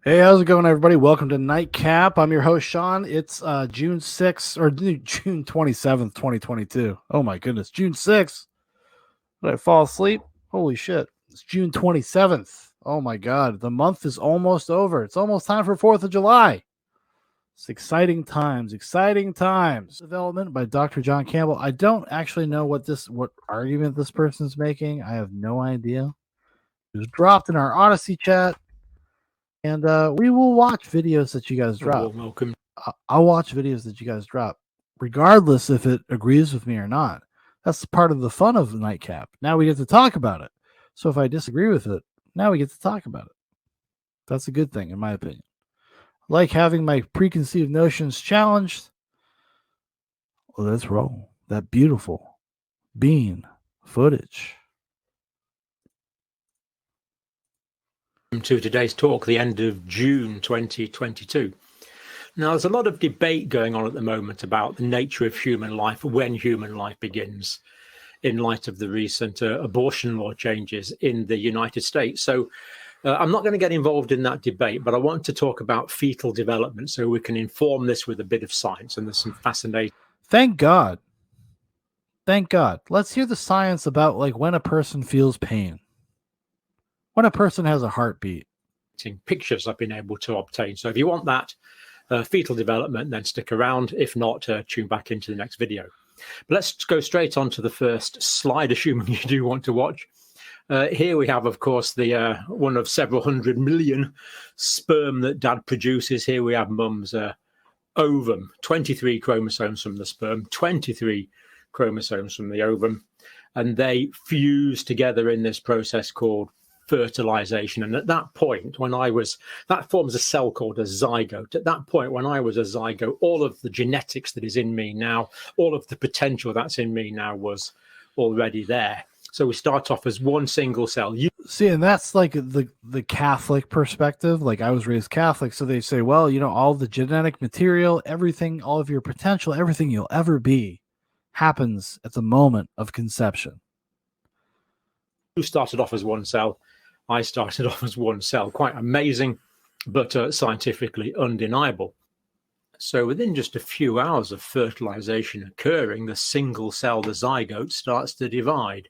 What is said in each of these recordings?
Hey, how's it going, everybody? Welcome to Nightcap. I'm your host, Sean. It's June 6th or June 27th, 2022. Oh my goodness, June 6th. Did I fall asleep? Holy shit. It's June 27th. Oh my god, the month is almost over. It's almost time for 4th of July. It's exciting times, exciting times. Development by Dr. John Campbell. I don't actually know what argument this person's making. I have no idea. It was dropped in our Odysee chat. And we will watch videos that you guys drop. Welcome. I'll watch videos that you guys drop, regardless if it agrees with me or not. That's part of the fun of the Nightcap. Now we get to talk about it. So if I disagree with it, now we get to talk about it. That's a good thing, in my opinion. I like having my preconceived notions challenged. Well, let's roll that beautiful bean footage. To today's talk, the end of June 2022. Now, there's a lot of debate going on at the moment about the nature of human life, when human life begins, in light of the recent abortion law changes in the United States. So I'm not going to get involved in that debate, but I want to talk about fetal development so we can inform this with a bit of science. And there's some fascinating... Thank God. Thank God. Let's hear the science about like when a person feels pain. When a person has a heartbeat. Pictures I've been able to obtain. So if you want that fetal development, then stick around. If not, tune back into the next video. But let's go straight on to the first slide, assuming you do want to watch. Here we have, of course, the one of several 100 million sperm that dad produces. Here we have mum's ovum, 23 chromosomes from the sperm, 23 chromosomes from the ovum, and they fuse together in this process called fertilization. And at that point, that forms a cell called a zygote. At that point, when I was a zygote, all of the genetics that is in me now, all of the potential that's in me now was already there. So we start off as one single cell. See, and that's like the Catholic perspective. Like, I was raised Catholic, so they say, well, you know, all the genetic material, everything, all of your potential, everything you'll ever be happens at the moment of conception. You started off as one cell. I started off as one cell. Quite amazing, but scientifically undeniable. So within just a few hours of fertilization occurring, the single cell, the zygote, starts to divide.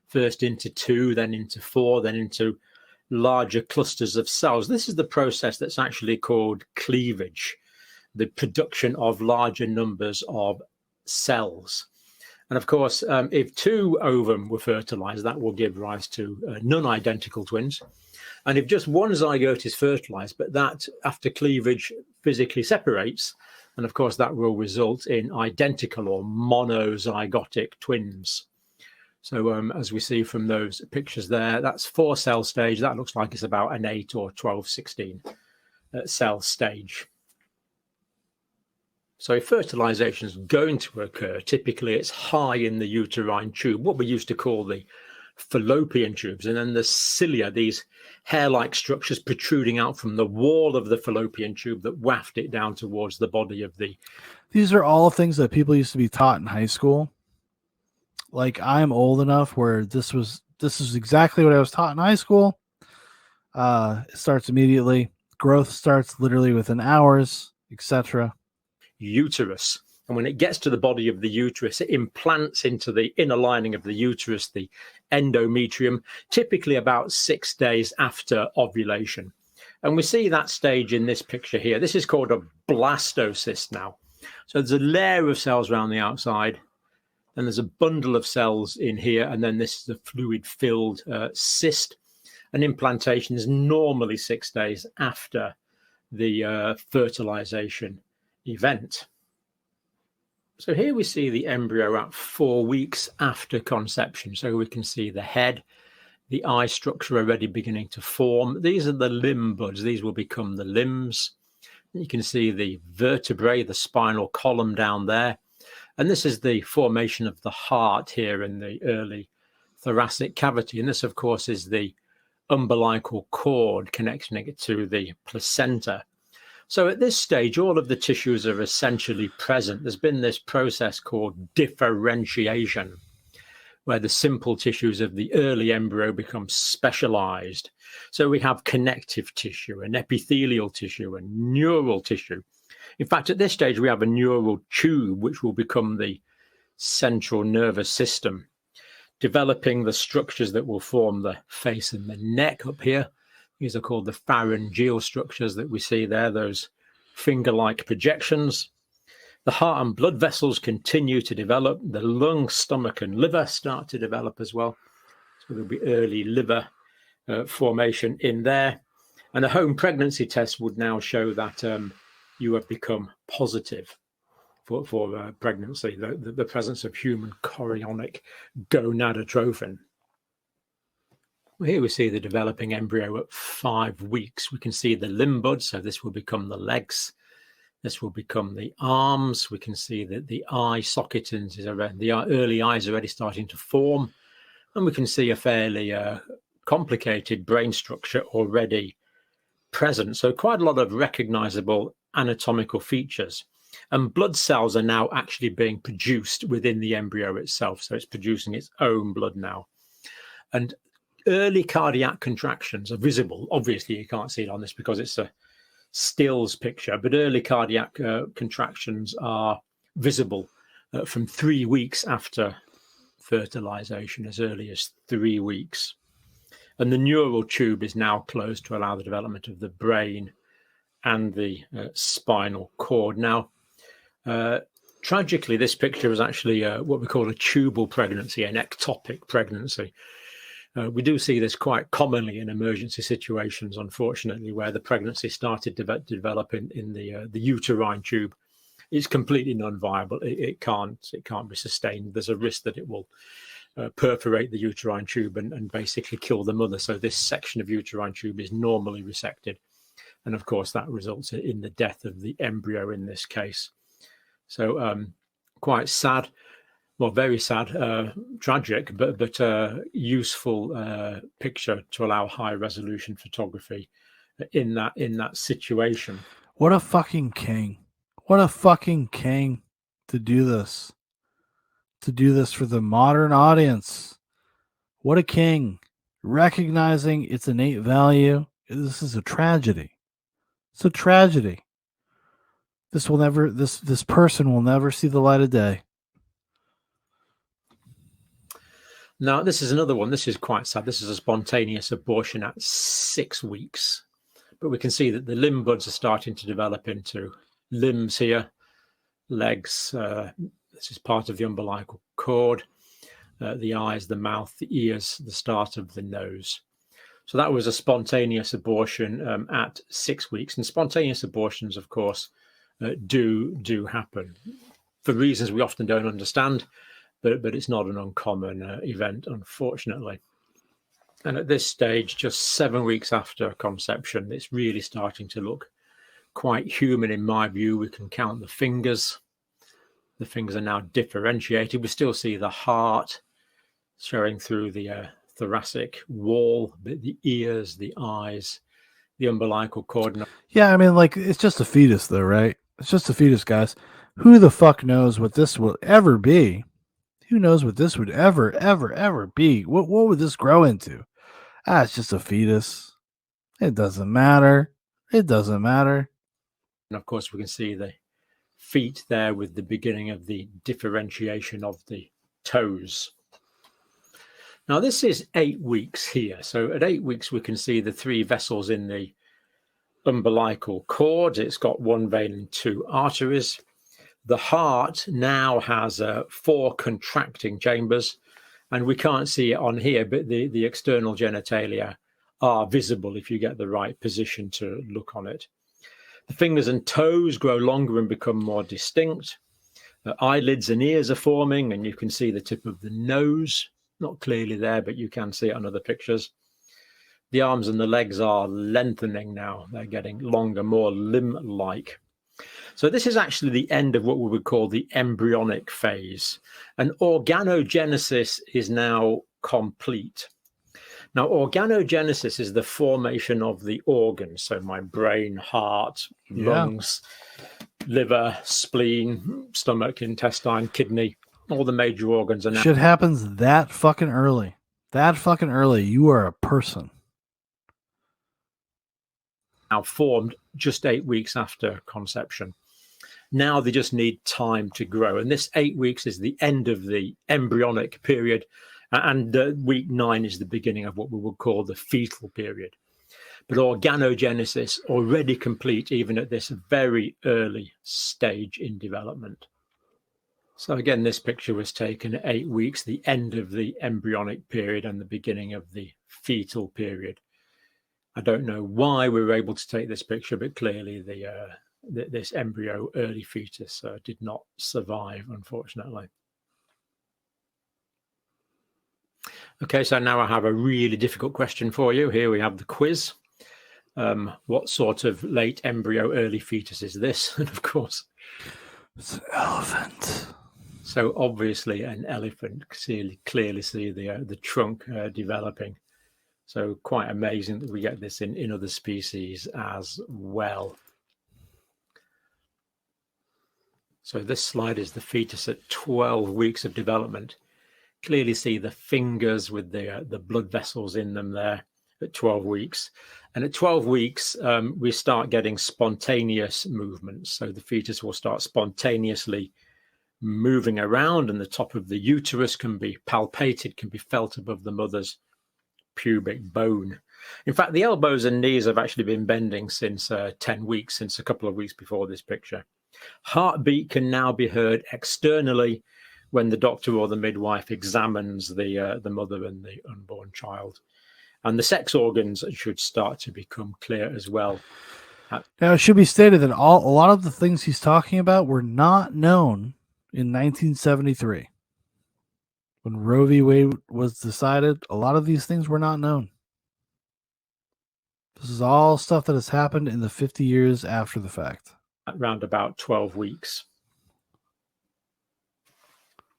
First into 2, then into 4, then into larger clusters of cells. This is the process that's actually called cleavage, the production of larger numbers of cells. And of course, if 2 ovum were fertilized, that will give rise to non-identical twins. And if just one zygote is fertilized, but that after cleavage physically separates, and of course that will result in identical or monozygotic twins. So as we see from those pictures there, that's 4 cell stage. That looks like it's about an 8 or 12, 16 cell stage. So if fertilization is going to occur, typically it's high in the uterine tube, what we used to call the fallopian tubes, and then the cilia, these hair-like structures protruding out from the wall of the fallopian tube that waft it down towards the body of the... These are all things that people used to be taught in high school. Like, I'm old enough where this is exactly what I was taught in high school. It starts immediately. Growth starts literally within hours, etc. Uterus. And when it gets to the body of the uterus, it implants into the inner lining of the uterus, the endometrium, typically about 6 days after ovulation. And we see that stage in this picture here. This is called a blastocyst now. So there's a layer of cells around the outside, and there's a bundle of cells in here, and then this is a fluid-filled cyst. And implantation is normally 6 days after the fertilization event. So here we see the embryo at 4 weeks after conception. So we can see the head, the eye structure already beginning to form. These are the limb buds. These will become the limbs. You can see the vertebrae, the spinal column down there. And this is the formation of the heart here in the early thoracic cavity. And this, of course, is the umbilical cord connecting it to the placenta. So at this stage, all of the tissues are essentially present. There's been this process called differentiation, where the simple tissues of the early embryo become specialized. So we have connective tissue and epithelial tissue and neural tissue. In fact, at this stage, we have a neural tube, which will become the central nervous system, developing the structures that will form the face and the neck up here. These are called the pharyngeal structures that we see there, those finger-like projections. The heart and blood vessels continue to develop. The lung, stomach, and liver start to develop as well. So there'll be early liver formation in there. And a home pregnancy test would now show that you have become positive for pregnancy, the presence of human chorionic gonadotrophin. Here we see the developing embryo at 5 weeks. We can see the limb bud, so this will become the legs. This will become the arms. We can see that the eye socketings is already, the early eyes are already starting to form. And we can see a fairly complicated brain structure already present. So quite a lot of recognizable anatomical features. And blood cells are now actually being produced within the embryo itself. So it's producing its own blood now. And early cardiac contractions are visible. Obviously, you can't see it on this because it's a stills picture, but early cardiac contractions are visible from 3 weeks after fertilization, as early as 3 weeks. And the neural tube is now closed to allow the development of the brain and the spinal cord. Now, tragically, this picture is actually what we call a tubal pregnancy, an ectopic pregnancy. We do see this quite commonly in emergency situations, unfortunately, where the pregnancy started to develop in the uterine tube. It's completely non-viable. It can't be sustained. There's a risk that it will perforate the uterine tube and basically kill the mother. So this section of uterine tube is normally resected. And of course, that results in the death of the embryo in this case. So quite sad. Well, very sad, tragic, but useful picture to allow high resolution photography in that situation. What a fucking king. What a fucking king to do this. To do this for the modern audience. What a king. Recognizing its innate value. This is a tragedy. It's a tragedy. This person will never see the light of day. Now, this is another one. This is quite sad. This is a spontaneous abortion at 6 weeks. But we can see that the limb buds are starting to develop into limbs here, legs. This is part of the umbilical cord, the eyes, the mouth, the ears, the start of the nose. So that was a spontaneous abortion at 6 weeks. And spontaneous abortions, of course, do happen for reasons we often don't understand. But it's not an uncommon event, unfortunately. And at this stage, just 7 weeks after conception, it's really starting to look quite human in my view. We can count the fingers. The fingers are now differentiated. We still see the heart showing through the thoracic wall, the ears, the eyes, the umbilical cord. Yeah, I mean, like, it's just a fetus, though, right? It's just a fetus, guys. Who the fuck knows what this will ever be? Who knows what this would ever be? What would this grow into? It's just a fetus. It doesn't matter. It doesn't matter. And of course, we can see the feet there with the beginning of the differentiation of the toes. Now, this is 8 weeks here. So at 8 weeks, we can see the 3 vessels in the umbilical cord. It's got 1 vein and 2 arteries. The heart now has 4 contracting chambers, and we can't see it on here, but the external genitalia are visible if you get the right position to look on it. The fingers and toes grow longer and become more distinct. The eyelids and ears are forming, and you can see the tip of the nose. Not clearly there, but you can see it on other pictures. The arms and the legs are lengthening now. They're getting longer, more limb-like. So this is actually the end of what we would call the embryonic phase. And organogenesis is now complete. Now, organogenesis is the formation of the organs. So my brain, heart, lungs, liver, spleen, stomach, intestine, kidney, all the major organs are now. Shit happens that fucking early. That fucking early. You are a person. Now formed just 8 weeks after conception. Now they just need time to grow. And this 8 weeks is the end of the embryonic period. And week 9 is the beginning of what we would call the fetal period. But organogenesis already complete even at this very early stage in development. So again, this picture was taken at 8 weeks, the end of the embryonic period and the beginning of the fetal period. I don't know why we were able to take this picture, but clearly this embryo early fetus did not survive, unfortunately. Okay, so now I have a really difficult question for you. Here we have the quiz. What sort of late embryo early fetus is this? And of course, it's an elephant. So obviously an elephant. Clearly see the trunk developing. So quite amazing that we get this in other species as well. So this slide is the fetus at 12 weeks of development. Clearly see the fingers with the blood vessels in them there at 12 weeks. And at 12 weeks, we start getting spontaneous movements. So the fetus will start spontaneously moving around, and the top of the uterus can be palpated, can be felt above the mother's pubic bone. In fact, the elbows and knees have actually been bending since 10 weeks, since a couple of weeks before this picture. Heartbeat can now be heard externally when the doctor or the midwife examines the mother and the unborn child. And the sex organs should start to become clear as well. Now, it should be stated that a lot of the things he's talking about were not known in 1973. When Roe v. Wade was decided, a lot of these things were not known. This is all stuff that has happened in the 50 years after the fact. Around about 12 weeks.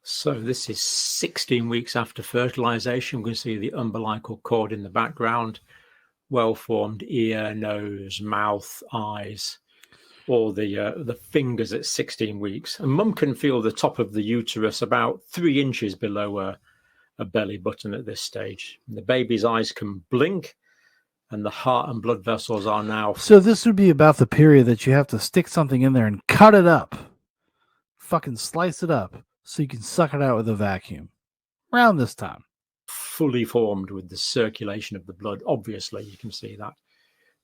So this is 16 weeks after fertilization. We can see the umbilical cord in the background, well-formed ear, nose, mouth, eyes, all the fingers at 16 weeks. And mum can feel the top of the uterus about 3 inches below a belly button at this stage. And the baby's eyes can blink, and the heart and blood vessels are now... So this would be about the period that you have to stick something in there and cut it up. Fucking slice it up so you can suck it out with a vacuum. Around this time. Fully formed with the circulation of the blood. Obviously, you can see that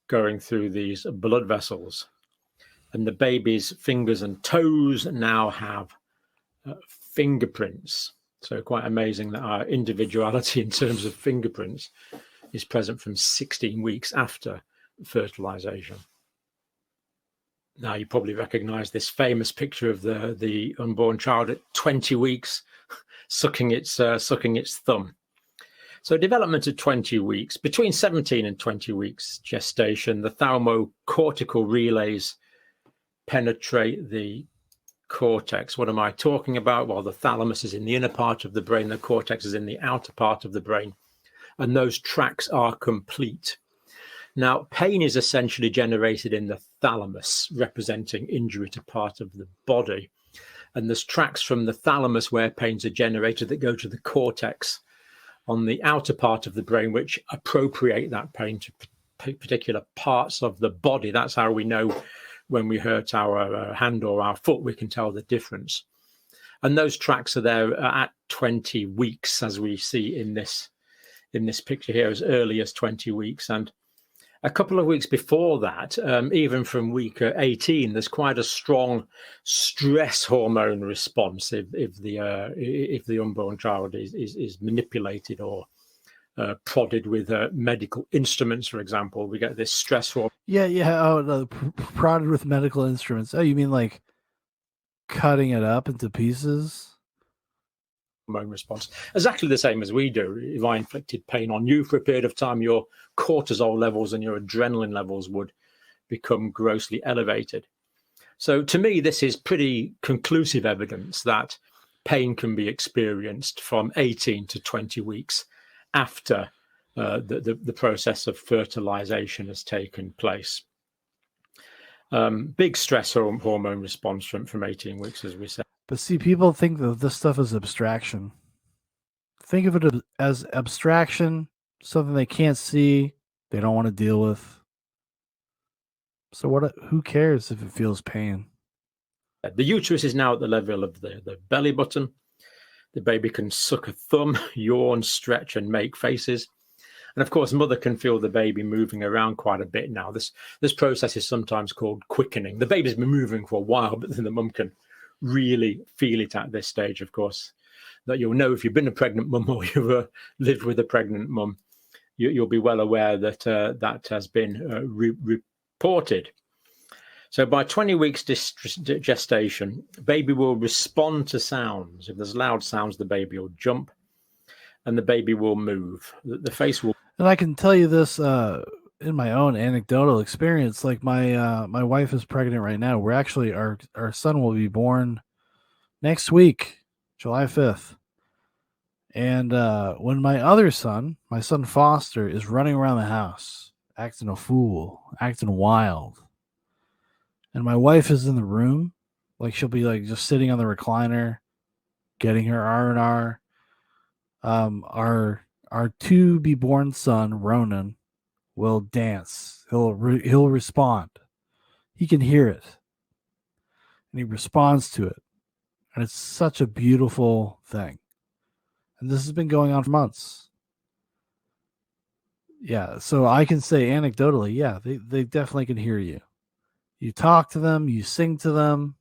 going through these blood vessels. And the baby's fingers and toes now have fingerprints. So quite amazing that our individuality in terms of fingerprints is present from 16 weeks after fertilization. Now, you probably recognize this famous picture of the unborn child at 20 weeks sucking its thumb. So development at 20 weeks, between 17 and 20 weeks gestation, the thalamocortical relays penetrate the cortex. What am I talking about? Well, the thalamus is in the inner part of the brain, the cortex is in the outer part of the brain, and those tracks are complete. Now, pain is essentially generated in the thalamus, representing injury to part of the body. And there's tracks from the thalamus where pains are generated that go to the cortex on the outer part of the brain, which appropriate that pain to particular parts of the body. That's how we know when we hurt our hand or our foot, we can tell the difference. And those tracks are there at 20 weeks, as we see in this picture here, as early as 20 weeks. And a couple of weeks before that, even from week 18, there's quite a strong stress hormone response if the unborn child is manipulated or prodded with medical instruments, for example. We get this stress hormone. Yeah. Oh, no, prodded with medical instruments. Oh, you mean like cutting it up into pieces? Hormone response, exactly the same as we do. If I inflicted pain on you for a period of time, your cortisol levels and your adrenaline levels would become grossly elevated. So to me, this is pretty conclusive evidence that pain can be experienced from 18 to 20 weeks after the process of fertilization has taken place. Big stress hormone response from 18 weeks, as we said. But see, people think that this stuff is abstraction. Think of it as abstraction, something they can't see, they don't want to deal with. So who cares if it feels pain? The uterus is now at the level of the belly button. The baby can suck a thumb, yawn, stretch, and make faces. And of course, mother can feel the baby moving around quite a bit now. This process is sometimes called quickening. The baby's been moving for a while, but then the mum can really feel it at this stage, of course. That you'll know if you've been a pregnant mum or you've lived with a pregnant mum, you'll be well aware that that has been reported. So by 20 weeks gestation, baby will respond to sounds. If there's loud sounds, the baby will jump and the baby will move. The face will. And I can tell you this in my own anecdotal experience. Like my wife is pregnant right now. We're actually, our son will be born next week, July 5th. And when my other son, my son Foster, is running around the house, acting a fool, acting wild, and my wife is in the room, like she'll be like just sitting on the recliner, getting her R&R. Our to-be-born son Ronan will dance. He'll respond. He can hear it, and he responds to it, and it's such a beautiful thing. And this has been going on for months. Yeah, so I can say anecdotally, yeah, they definitely can hear you. You talk to them, you sing to them.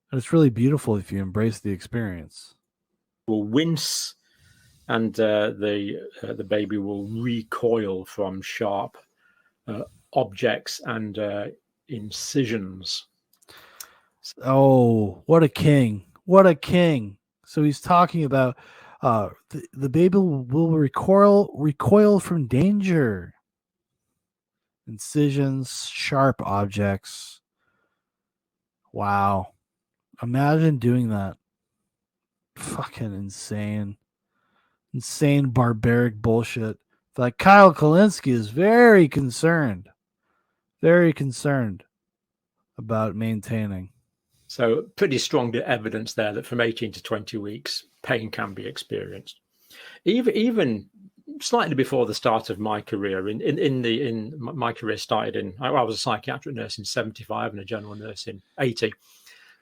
And it's really beautiful if you embrace the experience. Will wince, and the baby will recoil from sharp objects and incisions. Oh, what a king. What a king. So he's talking about the baby will recoil from danger. Incisions, sharp objects. Wow. Imagine doing that. Fucking insane. Insane, barbaric bullshit. Like Kyle Kalinske is very concerned about maintaining. So pretty strong evidence there that from 18 to 20 weeks, pain can be experienced. Even slightly before the start of my career, my career started I was a psychiatric nurse in 75 and a general nurse in 80,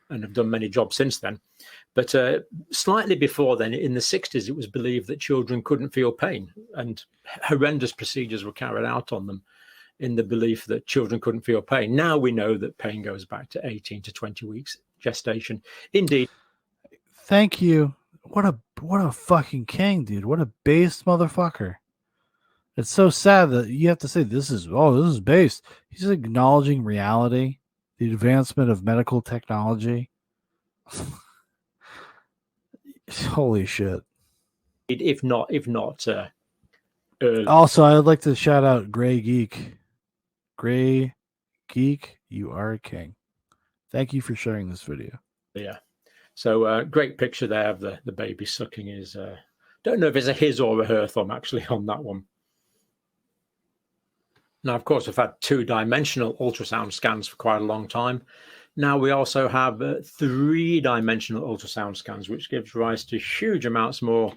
and have done many jobs since then. But slightly before then, in the 60s, it was believed that children couldn't feel pain, and horrendous procedures were carried out on them in the belief that children couldn't feel pain. Now we know that pain goes back to 18 to 20 weeks gestation. Indeed. Thank you. What a fucking king, dude. What a based motherfucker. It's so sad that you have to say this is based. He's acknowledging reality, the advancement of medical technology. Holy shit. If not also, I'd like to shout out Gray Geek. Gray Geek, you are a king. Thank you for sharing this video. Yeah. So great picture there of the baby sucking his, don't know if it's a his or a her thumb actually on that one. Now, of course, we've had 2-dimensional ultrasound scans for quite a long time. Now we also have 3-dimensional ultrasound scans, which gives rise to huge amounts more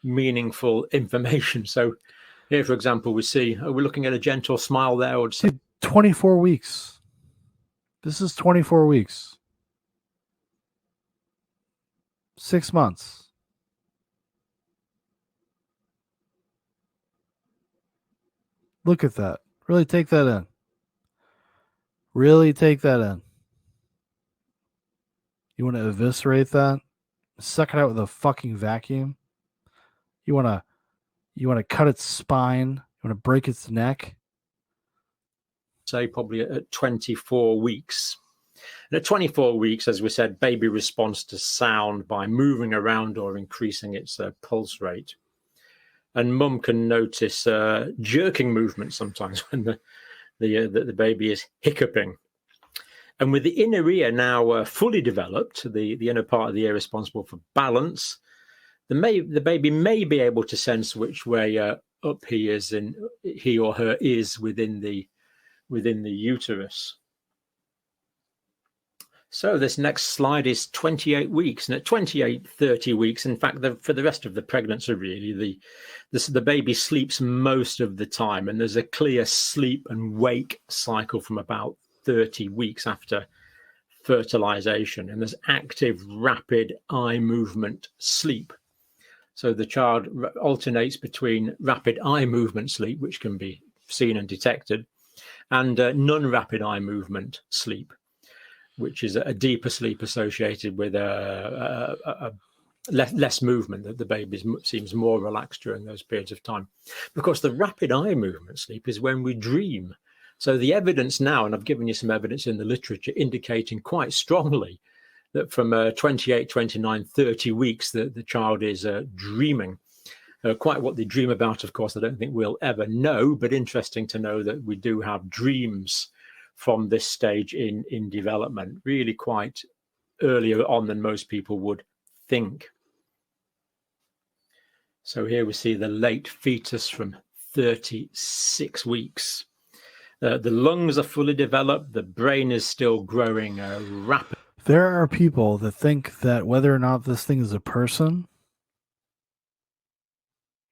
meaningful information. So here, for example, we see, are we looking at a gentle smile there? Or 24 weeks. This is 24 weeks. 6 months. Look at that. Really take that in. Really take that in. You want to eviscerate that? Suck it out with a fucking vacuum? You want to cut its spine? You want to break its neck? Say probably at 24 weeks. And at 24 weeks, as we said, baby responds to sound by moving around or increasing its pulse rate. And mum can notice jerking movements sometimes when the baby is hiccuping. And with the inner ear now fully developed, the inner part of the ear responsible for balance, the baby may be able to sense which way up he or her is within the uterus. So this next slide is 28 weeks, and at 28, 30 weeks, in fact, for the rest of the pregnancy, really, the baby sleeps most of the time, and there's a clear sleep and wake cycle from about 30 weeks after fertilization, and there's active, rapid eye movement sleep. So the child alternates between rapid eye movement sleep, which can be seen and detected, and non-rapid eye movement sleep, which is a deeper sleep associated with less movement, that the baby seems more relaxed during those periods of time. Of course, the rapid eye movement sleep is when we dream. So the evidence now, and I've given you some evidence in the literature indicating quite strongly that from 28, 29, 30 weeks, the child is dreaming. Quite what they dream about, of course, I don't think we'll ever know, but interesting to know that we do have dreams from this stage in development, really quite earlier on than most people would think. So here we see the late fetus from 36 weeks. The lungs are fully developed. The brain is still growing rapidly. There are people that think that whether or not this thing is a person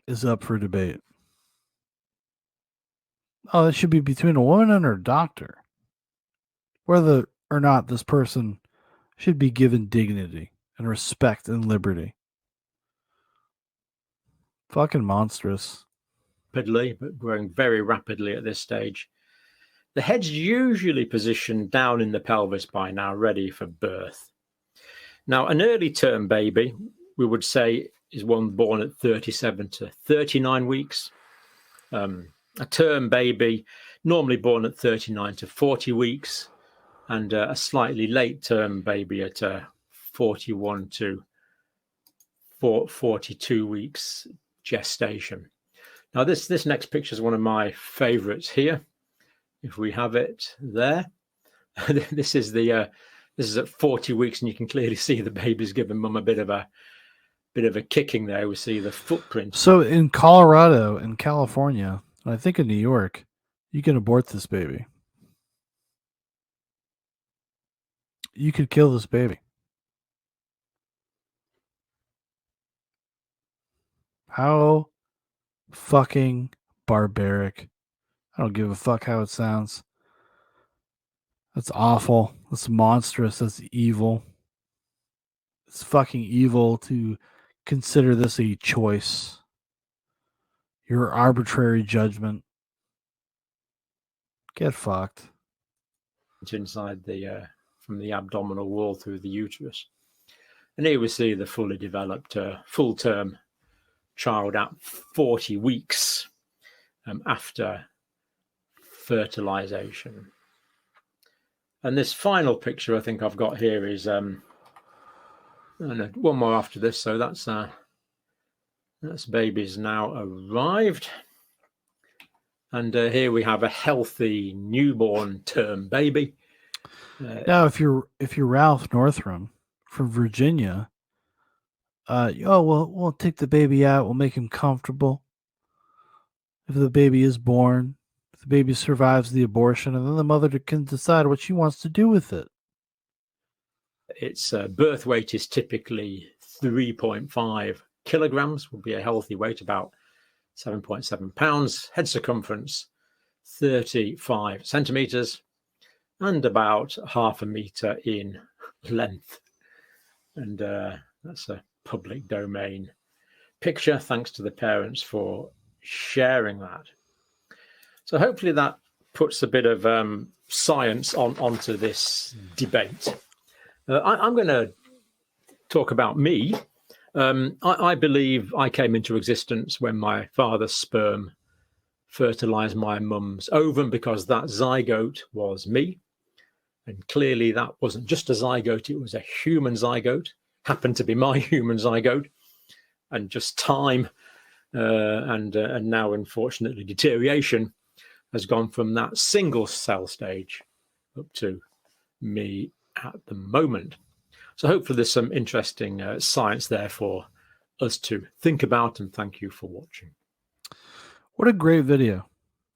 is up for debate. Oh, it should be between a woman and her doctor. Whether or not this person should be given dignity and respect and liberty. Fucking monstrous. Rapidly, but growing very rapidly at this stage. The head's usually positioned down in the pelvis by now, ready for birth. Now, an early term baby, we would say, is one born at 37 to 39 weeks. A term baby, normally born at 39 to 40 weeks, and a slightly late term baby at 41 to 42 weeks gestation. Now, this next picture is one of my favorites here. If we have it there, this is at 40 weeks, and you can clearly see the baby's giving mum a bit of a kicking there. We see the footprint. So in Colorado and California, and I think in New York, you can abort this baby. You could kill this baby. How fucking barbaric. I don't give a fuck how it sounds. That's awful. That's monstrous. That's evil. It's fucking evil to consider this a choice. Your arbitrary judgment. Get fucked. Inside from the abdominal wall through the uterus. And here we see the fully developed full-term child at 40 weeks after fertilization. And this final picture I think I've got here is one more after this. So that's baby's now arrived. And here we have a healthy newborn term baby. Now, if you're Ralph Northrum from Virginia, we'll take the baby out. We'll make him comfortable. If the baby is born, if the baby survives the abortion, and then the mother can decide what she wants to do with it. Its birth weight is typically 3.5 kilograms, would be a healthy weight, about 7.7 pounds. Head circumference, 35 centimeters, and about half a meter in length. And that's a public domain picture. Thanks to the parents for sharing that. So hopefully that puts a bit of science onto this debate. I'm going to talk about me. I believe I came into existence when my father's sperm fertilized my mum's ovum, because that zygote was me. And clearly that wasn't just a zygote, it was a human zygote, happened to be my human zygote. And just time and now, unfortunately, deterioration has gone from that single cell stage up to me at the moment. So hopefully there's some interesting science there for us to think about, and thank you for watching. What a great video.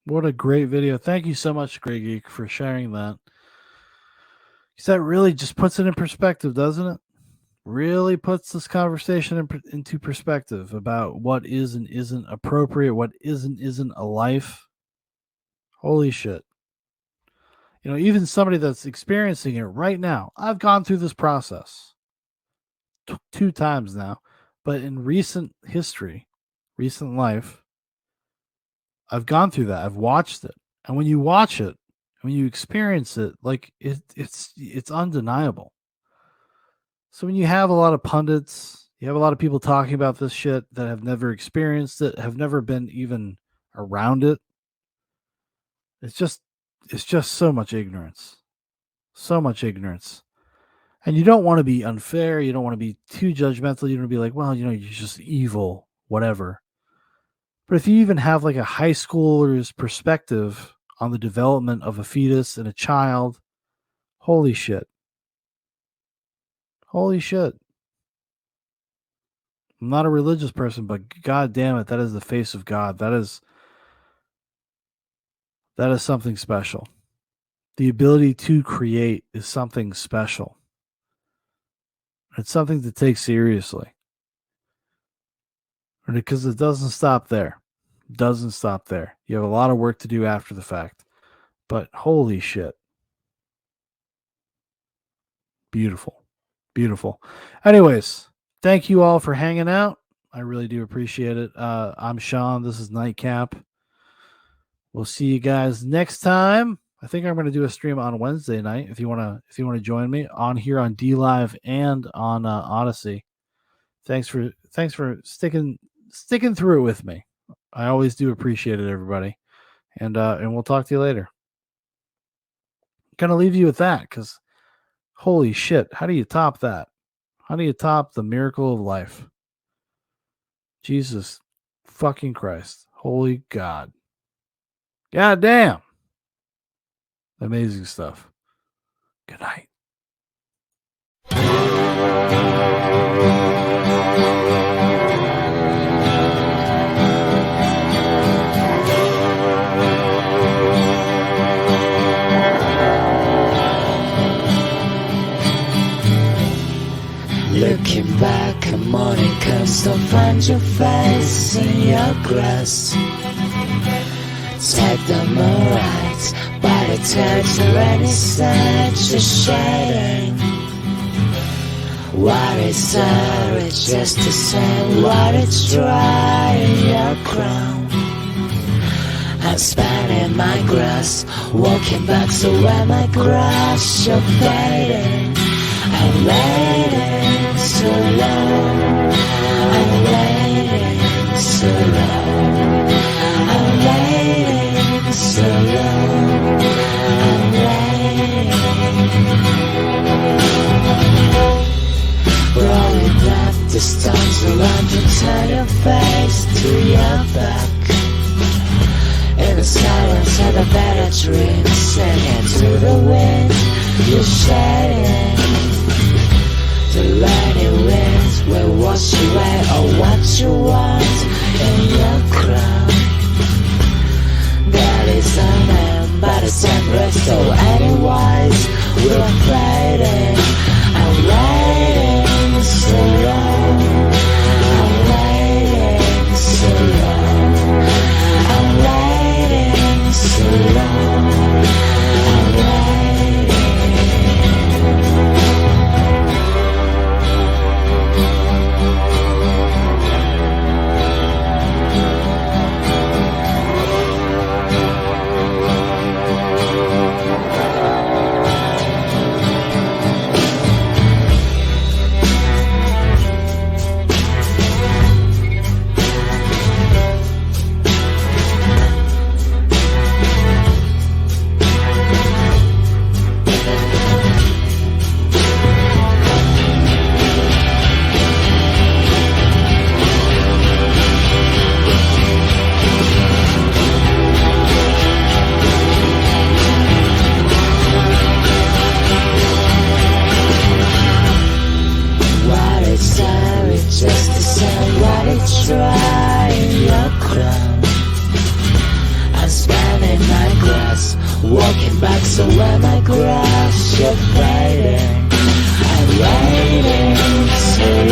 What a great video. Thank you so much, Greg Geek, for sharing that. That really just puts it in perspective, doesn't it? Really puts this conversation into perspective about what is and isn't appropriate, what isn't a life. Holy shit. Even somebody that's experiencing it right now, I've gone through this process 2 times now, but in recent history, recent life, I've gone through that. I've watched it. And when you watch it, when you experience it, like it's undeniable. So when you have a lot of pundits, you have a lot of people talking about this shit that have never experienced it, have never been even around it. It's just so much ignorance. So much ignorance. And you don't want to be unfair. You don't want to be too judgmental. You don't want to be like, well, you're just evil, whatever. But if you even have like a high schooler's perspective on the development of a fetus and a child, holy shit. Holy shit. I'm not a religious person, but god damn it, that is the face of God. That is something special. The ability to create is something special. It's something to take seriously. Because it doesn't stop there. It doesn't stop there. You have a lot of work to do after the fact. But holy shit. Beautiful. Beautiful. Anyways, thank you all for hanging out. I really do appreciate it. I'm Sean. This is Nightcap. We'll see you guys next time. I think I'm going to do a stream on Wednesday night. If you want to join me on here on D Live and on Odysee. Thanks for sticking through it with me. I always do appreciate it, everybody. And we'll talk to you later. Gonna leave you with that because holy shit, how do you top that? How do you top the miracle of life? Jesus fucking Christ. Holy God. God damn. Amazing stuff. Good night. Looking back, a morning comes to find your face in your grass. Take the moonlight by the touch of any such a shading. What is there? It's just the same. What it's dry in your crown. I'm spanning my grass, walking back so when my grass you're fading. I'm waiting so long. I'm waiting so long. I'm waiting so long. I'm waiting. Rolling up the stones around you, turn your face to your back. In the silence of a better dream, singing to the wind, you're shedding. The rainy winds will wash away all what you want in your crown. There is a man by the same breath, so anyways we're fading. I'm waiting so long. I'm waiting so long. I'm waiting so long. I'm waiting. Just to say what it's dry in your crown. I'm spanning my ground. fast, walking back so when I crash, you're fading and waiting.